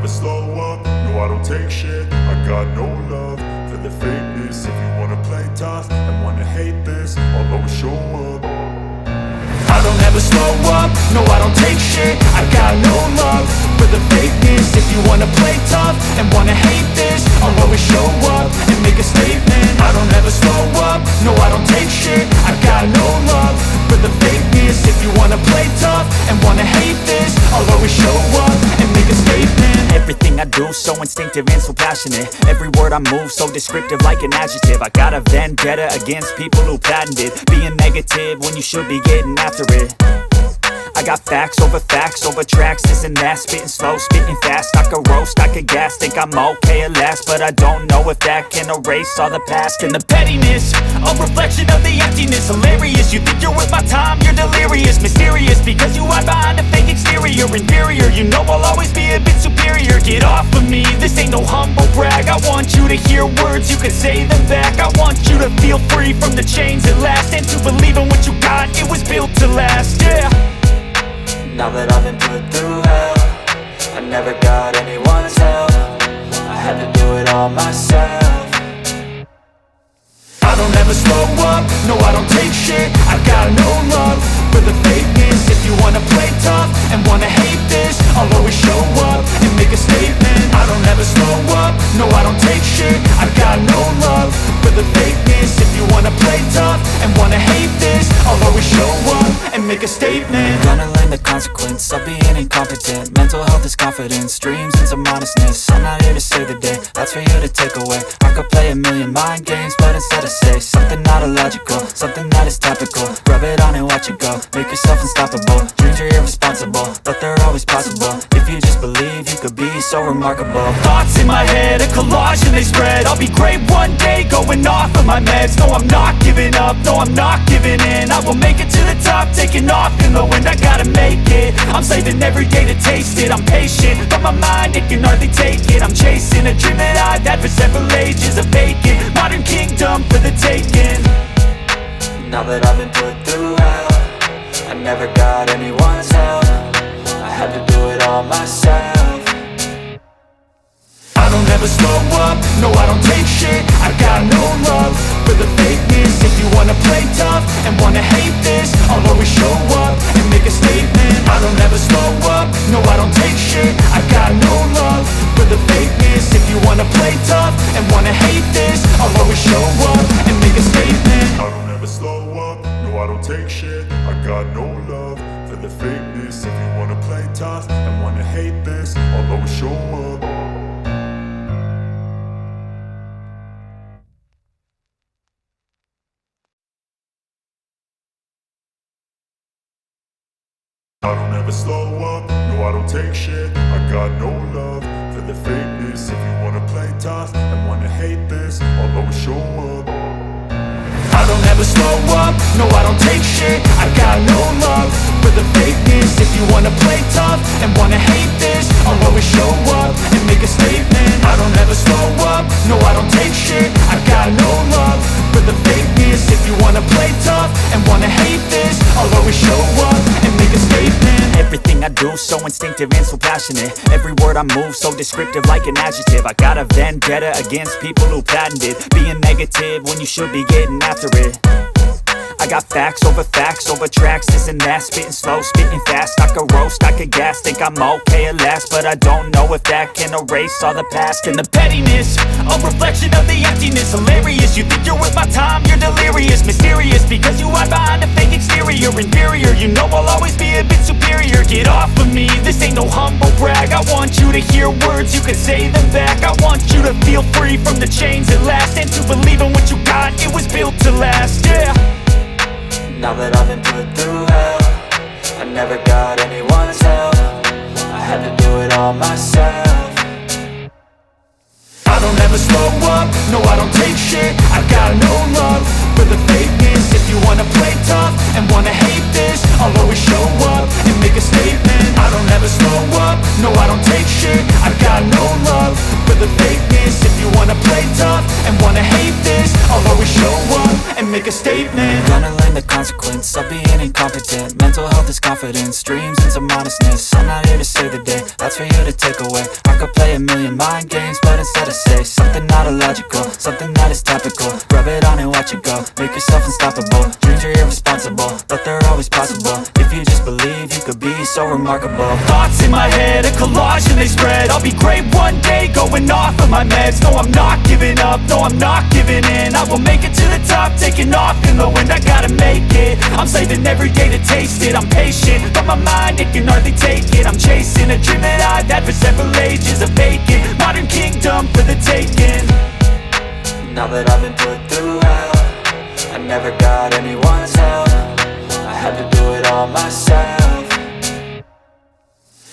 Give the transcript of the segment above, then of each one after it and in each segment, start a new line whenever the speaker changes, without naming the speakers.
slow up, no I don't take shit. I got no love for the fakeness. If you wanna play tough and wanna hate this, I'll always show up. I don't ever slow up, no I don't take shit. I got no love for the fakeness. If you wanna play tough and wanna hate this, I'll always show up and make a statement. I don't ever slow up, no I don't take shit. I got no love for the fakeness. If you wanna play tough and wanna hate this, I'll always show up and make a statement.
Everything I do so instinctive and so passionate. Every word I move so descriptive like an adjective. I got a vendetta against people who patented being negative when you should be getting after it. I got facts over tracks, this and that. Spitting slow, spitting fast. I could roast, I could gas. Think I'm okay at last, but I don't know if that can erase all the past. And the pettiness, a reflection of the emptiness. Hilarious, you think you're worth my time, you're delirious. Mysterious, because you hide behind a fake exterior. Inferior, you know I'll always be a bit superior. Get off of me, this ain't no humble brag. I want you to hear words, you can say them back. I want you to feel free from the chains at last, and to believe in what you got, it was built to last, yeah.
Now that I've been put through hell, I never got anyone's help. I had to do it all myself.
I don't ever slow up, no I don't take shit. I got no love for the fakeness. If you wanna play tough and wanna hate this, I'll always show up and make a statement. I don't ever slow up, no I don't take shit. I got no love for the fakeness. If you wanna play tough and wanna hate this, I'll always show up and make a statement.
Gonna learn the consequence of being incompetent. Mental health is confidence, dreams and some honestness. I'm not here to save the day, that's for you to take away. I could play a million mind games, but instead I say something not illogical, something that is topical. Rub it on and watch it go, make yourself unstoppable. Dreams are irresponsible, but they're always possible. If you just believe, you could be so remarkable.
Thoughts in my head, a collage and they spread. I'll be great one day, going off of my meds. No, I'm not giving up, no, I'm not giving in. I will make it to the top, taking off in the wind. I gotta make it, I'm saving every day to taste it. I'm patient, but my mind, it can hardly take it. I'm chasing a dream that I've had for several ages. A vacant, modern kingdom for the taking.
Now that I've been put through hell, I never got anyone's help. I had to do it all myself.
I don't ever slow up, no I don't take shit. I got no love for the fakeness. If you wanna play tough and wanna hate this, I'll always show up and make a statement. I don't ever slow up, no I don't take shit. I got no love for the fakeness. If you wanna play tough and wanna hate this, I'll always show up and make a statement. I don't ever slow up, no I don't take shit. I got no love for the fakeness. If you wanna play tough and wanna hate this, I'll always show up. I don't ever slow up, no I don't take shit. I got no love for the fakeness. If you wanna play tough and wanna hate this, I'll always show up. I don't ever slow up, no I don't take shit. I got no love for the fakeness. If you wanna play tough and wanna hate this, I'll always show up and make a statement. I don't ever slow up, no I don't take shit. I got no love for the fakeness. If you wanna play tough and wanna hate this, I'll always show up and make a statement.
Everything I do so instinctive and so passionate. Every word I move so descriptive like an adjective. I got a vendetta against people who patented being negative when you should be getting after it. I got facts over tracks, this and that. Spitting slow, spitting fast. I could roast, I could gas. Think I'm okay at last, but I don't know if that can erase all the past. And the pettiness, a reflection of the emptiness. Hilarious, you think you're worth my time, you're delirious. Mysterious, because you hide behind a fake exterior. Inferior, you know I'll always be a bit superior. Get off of me, this ain't no humble brag. I want you to hear words, you can say them back. I want you to feel free from the chains at last, and to believe in what you got, it was built to last, yeah.
Now that I've been put through hell, I never got anyone's help. I had to do it all myself.
I don't ever slow up, no I don't take shit. I got no love for the fakeness. If you wanna play tough and wanna hate this, I'll always show up and make a statement. I don't ever slow up, no I don't take shit. I got no love for the fakeness. If you wanna play tough and wanna hate this, I'll always show up and make a statement.
Gonna learn the consequence of being incompetent. Mental health is confidence, dreams and some honestness. I'm not here to save the day, that's for you to take away. I could play play a million mind games, but instead I say something not illogical, something that is topical. Rub it on and watch it go, make yourself unstoppable. Dreams are irresponsible, but they're always possible. If you just believe, you could be so remarkable.
Thoughts in my head, a collage and they spread. I'll be great one day, going off of my meds. No, I'm not giving up, no, I'm not giving in. I will make it to the top, taking off in the wind. I gotta make it, I'm saving every day to taste it. I'm patient, but my mind, it can hardly take it. I'm chasing a dream that I've had for several ages. A vacant, modern kingdom for the taking.
Now that I've been put through hell, I never got anyone's help. I had to do it all myself.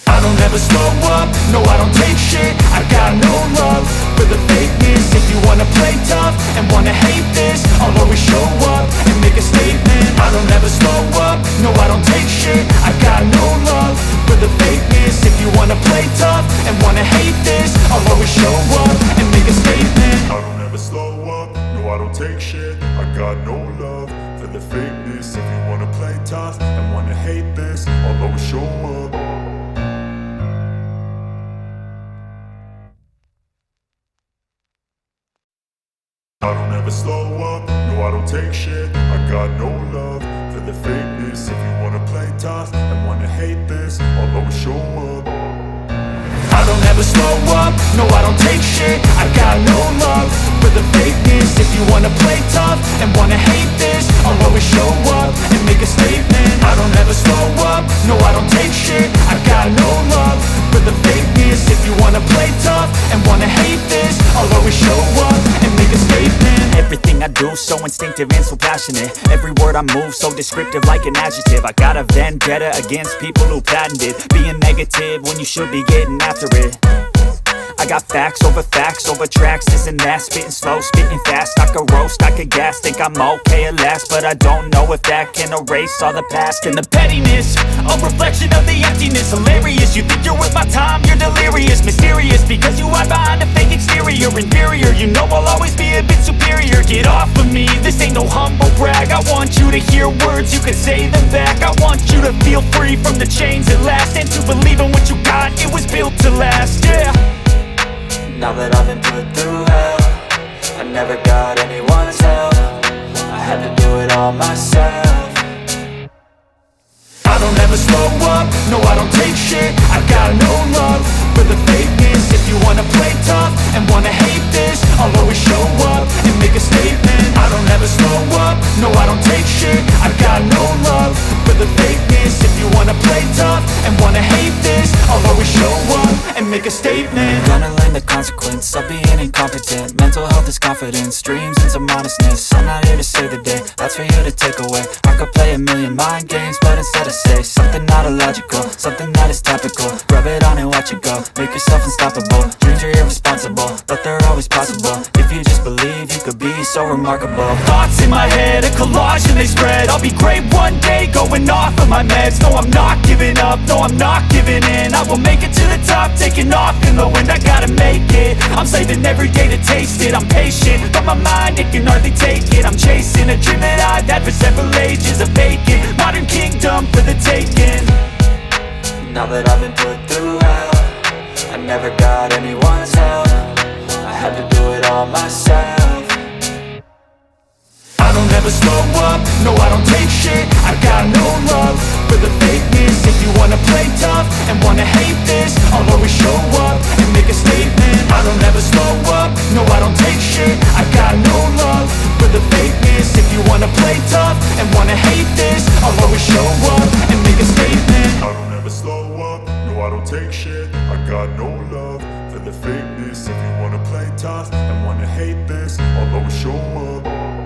I don't ever slow up, no I don't take shit. I got no love for the fakeness. If you wanna play tough and wanna hate this, I'll always show up and make a statement. I don't ever slow up, no I don't take shit. I got no love for the fakeness. If you wanna play tough and wanna hate this, I'll always show up and make a statement.
I don't ever slow up, no I don't take shit. I got no love for the fakeness. If you wanna play tough and wanna hate this, I'll always show up. I don't ever slow up, no I don't take shit. I got no love for the fakeness. If you wanna play tough and wanna hate this, I'll always show up.
I don't ever slow up, no I don't take shit. I got no love for the fakeness. If you wanna play tough and wanna hate this, I'll always show up and make a statement. I don't ever slow up, no I don't take shit. I got no love for the fakeness. If you wanna play tough and wanna hate this, I'll always show up and make a statement. Everything I do so instinctive and so passionate. Every word I move so descriptive like an adjective. I got a vendetta against people who patented being negative when you should be getting after it. I got facts over tracks, this and that. Spitting slow, spitting fast. I could roast, I could gas. Think I'm okay at last, but I don't know if that can erase all the past. And the pettiness, a reflection of the emptiness. Hilarious, you think you're worth my time, you're delirious. Mysterious, because you hide behind a fake exterior. Inferior, you know I'll always be a bit superior. Get off of me, this ain't no humble brag. I want you to hear words, you can say them back. I want you to feel free from the chains at last, and to believe in what you got, it was built to last, yeah.
Now that I've been put through hell, I never got anyone's help. I had to do it all myself.
I don't ever slow up, no I don't take shit. I got no love for the fakeness. If you wanna play tough and wanna hate this, I'll always show up and make a statement. I don't ever slow up, no I don't take shit. I got no love for the fakeness. If you wanna play tough and wanna hate this, I'll always show up and make a statement.
Gonna learn the consequence of being incompetent. Mental health is confidence, dreams into modestness. I'm not here to save the day, that's for you to take away. I could play a million mind games, but instead I say something not illogical, something that is topical. Rub it on and watch it go, make yourself unstoppable. Dreams are irresponsible, but they're always possible. If you just believe, you could be so remarkable.
Thoughts in my head, a collage and they spread. I'll be great one day, going off of my meds. No, I'm not giving up, no, I'm not giving in. I will make it to the top, taking off in the wind. I gotta make it, I'm saving every day to taste it. I'm patient, but my mind, it can hardly take it. I'm chasing a dream that I've had for several ages. A vacant, modern kingdom for the taking.
Now that I've been put through hell, I never got anyone's help. I had to do it all myself.
I don't ever slow up, no I don't take shit. I got no love for the fakeness. If you wanna play tough and wanna hate this, I'll always show up and make a statement. I don't ever slow up, no I don't take shit. I got no love for the fakeness. If you wanna play tough and wanna hate this, I'll always show up and make a statement.
I don't ever slow up, no I don't take shit. I got no love for the fakeness. If you wanna play tough and wanna hate this, I'll always show up.